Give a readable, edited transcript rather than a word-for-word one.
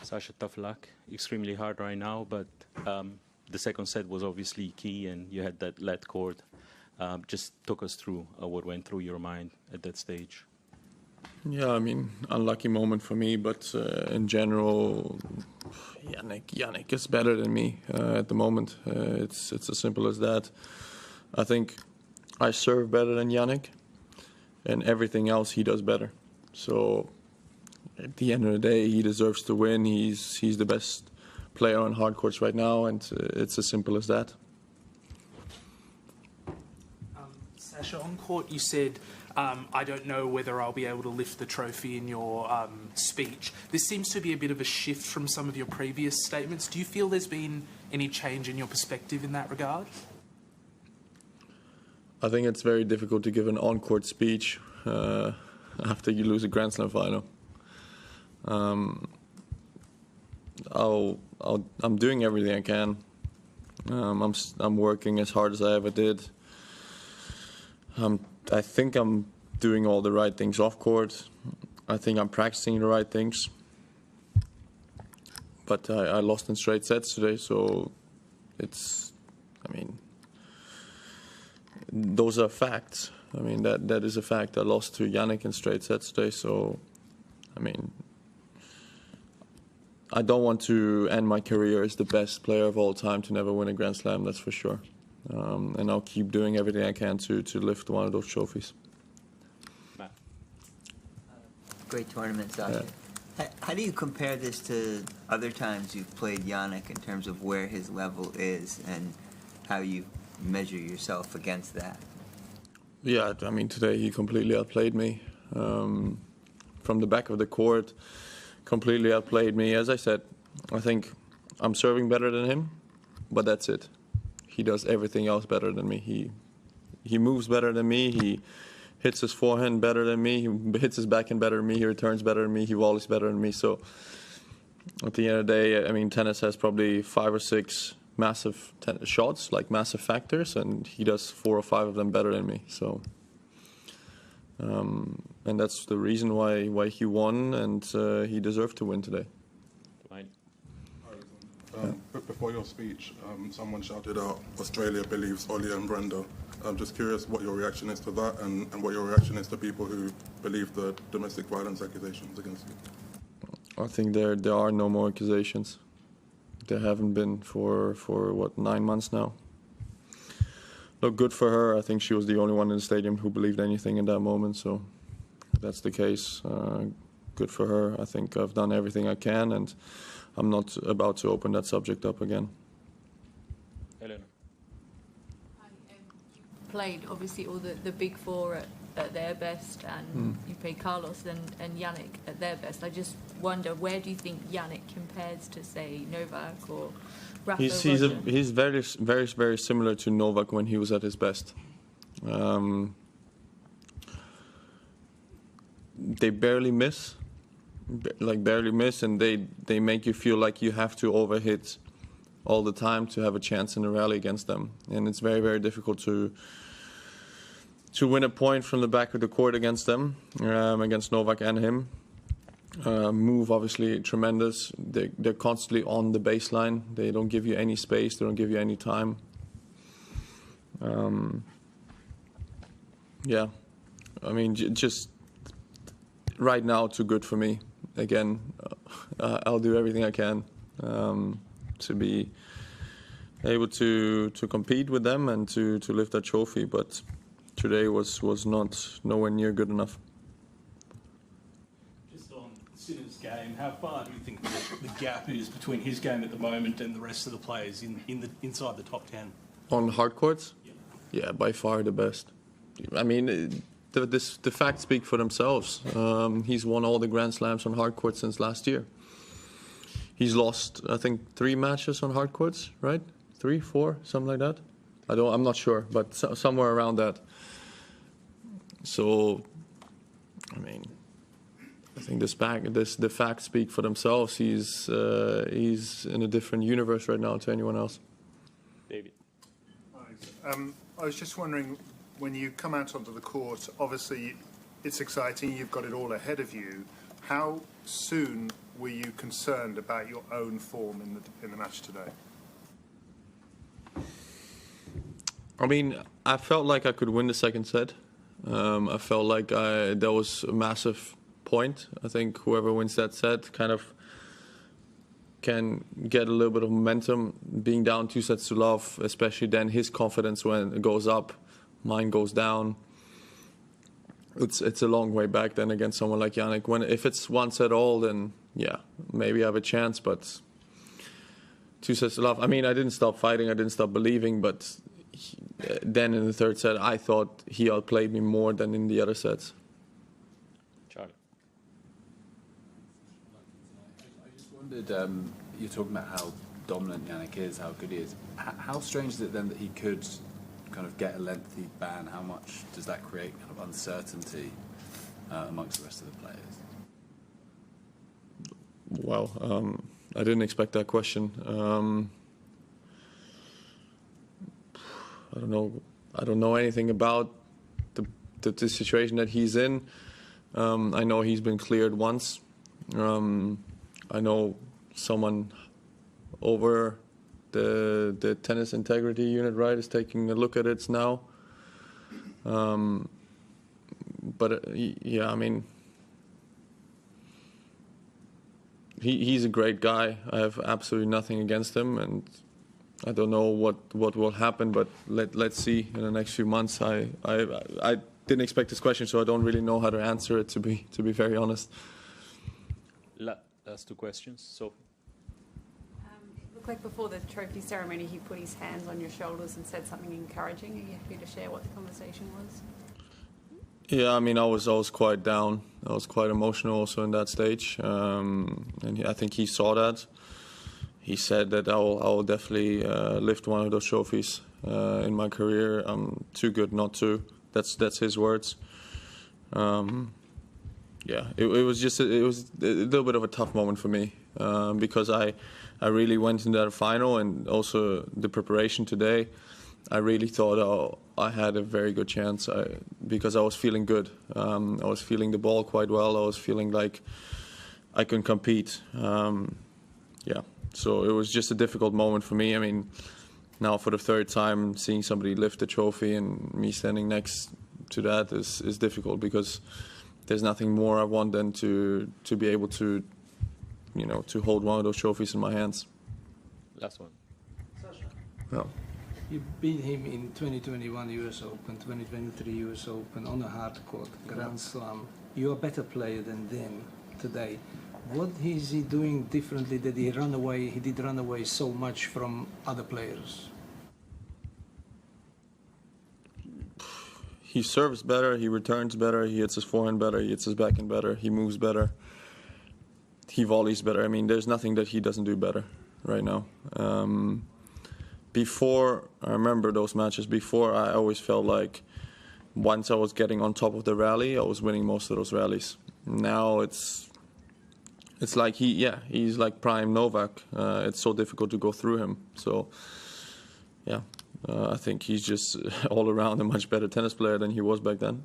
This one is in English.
Sasha, tough luck. Extremely hard right now, but the second set was obviously key, and you had that lead court. Just talk us through what went through your mind at that stage. Yeah, I mean, unlucky moment for me, but in general, Yannick is better than me at the moment. It's as simple as that. I think I serve better than Yannick, and everything else he does better. So at the end of the day, he deserves to win. He's the best player on hard courts right now, and it's as simple as that. Sasha, on court you said, I don't know whether I'll be able to lift the trophy in your speech. This seems to be a bit of a shift from some of your previous statements. Do you feel there's been any change in your perspective in that regard? I think it's very difficult to give an on-court speech after you lose a Grand Slam final. I'm doing everything I can. I'm working as hard as I ever did. I think I'm doing all the right things off court. I think I'm practicing the right things. But I lost in straight sets today, so those are facts. I mean, that is a fact. I lost to Yannick in straight sets today, so, I don't want to end my career as the best player of all time to never win a Grand Slam, that's for sure. And I'll keep doing everything I can to lift one of those trophies. Matt. Great tournament, Sasha. Yeah. How do you compare this to other times you've played Yannick in terms of where his level is and how you measure yourself against that? Yeah, I mean, today he completely outplayed me. From the back of the court, completely outplayed me. As I said, I think I'm serving better than him, but that's it. He does everything else better than me. He moves better than me. He hits his forehand better than me. He hits his backhand better than me. He returns better than me. He volleys better than me. So at the end of the day, I mean, tennis has probably 5 or 6 massive shots, like massive factors, and he does 4 or 5 of them better than me. So, and that's the reason why he won, and he deserved to win today. Before your speech, someone shouted out, "Australia believes Ollie and Brenda." I'm just curious what your reaction is to that, and what your reaction is to people who believe the domestic violence accusations against you. I think there are no more accusations. There haven't been for what, 9 months now. Look, good for her. I think she was the only one in the stadium who believed anything in that moment. So if that's the case. Good for her. I think I've done everything I can, and I'm not about to open that subject up again. Elena. You played obviously all the big four at their best, and you played Carlos and Yannick at their best. I just wonder, where do you think Yannick compares to, say, Novak or Rafa? He's very, very, very similar to Novak when he was at his best. They barely miss. And they make you feel like you have to overhit all the time to have a chance in a rally against them. And it's very, very difficult to win a point from the back of the court against them, against Novak and him. Move, obviously, tremendous. They're constantly on the baseline. They don't give you any space. They don't give you any time. Yeah, I mean, just right now, too good for me. Again, I'll do everything I can to be able to compete with them and to lift that trophy. But today was nowhere near good enough. Just on Sinner's game, how far do you think the gap is between his game at the moment and the rest of the players inside the top 10? On hard courts? Yeah, by far the best. I mean, the facts speak for themselves. He's won all the Grand Slams on hard courts since last year. He's lost, I think, 3 matches on hard courts, right? 3, 4, something like that. I'm not sure, but somewhere around that. So, I mean, I think the facts speak for themselves. He's in a different universe right now to anyone else. David. I was just wondering, when you come out onto the court, obviously it's exciting, you've got it all ahead of you. How soon were you concerned about your own form in the match today? I mean, I felt like I could win the second set. I felt like that was a massive point. I think whoever wins that set kind of can get a little bit of momentum. Being down 2 sets to love, especially then his confidence when it goes up, mine goes down. It's a long way back then against someone like Jannik. If it's 1 set all, then yeah, maybe I have a chance. But 2 sets to love. I mean, I didn't stop fighting. I didn't stop believing. But then in the third set, I thought he outplayed me more than in the other sets. Charlie. I just wondered, you're talking about how dominant Jannik is, how good he is. How strange is it then that he could kind of get a lengthy ban? How much does that create kind of uncertainty amongst the rest of the players? Well, I didn't expect that question. I don't know. I don't know anything about the situation that he's in. I know he's been cleared once. I know someone over the tennis integrity unit, right, is taking a look at it now. But yeah, I mean, he's a great guy. I have absolutely nothing against him, and I don't know what will happen, but let's see in the next few months. I didn't expect this question, so I don't really know how to answer it, to be very honest. Last 2 questions. Sophie. It looked like before the trophy ceremony he put his hands on your shoulders and said something encouraging. Are you happy to share what the conversation was? Yeah, I mean, I was quite down. I was quite emotional also in that stage, and I think he saw that. He said that I will definitely lift one of those trophies in my career. I'm too good not to. That's his words. Yeah, it was a little bit of a tough moment for me because I really went into that final, and also the preparation today. I really thought I had a very good chance because I was feeling good. I was feeling the ball quite well. I was feeling like I could compete. Yeah. So it was just a difficult moment for me. I mean, now for the 3rd time, seeing somebody lift the trophy and me standing next to that is difficult, because there's nothing more I want than to be able to, to hold one of those trophies in my hands. Last one. Sasha, Yeah. you beat him in 2021 US Open, 2023 US Open on a hard court, Grand Slam. You're a better player than them today. What is he doing differently that he did run away so much from other players? He serves better, he returns better, he hits his forehand better, he hits his backhand better, he moves better, he volleys better. I mean, there's nothing that he doesn't do better right now. Before, I remember those matches, before I always felt like once I was getting on top of the rally, I was winning most of those rallies. Now it's like he's like prime Novak. It's so difficult to go through him. So, yeah, I think he's just all around a much better tennis player than he was back then.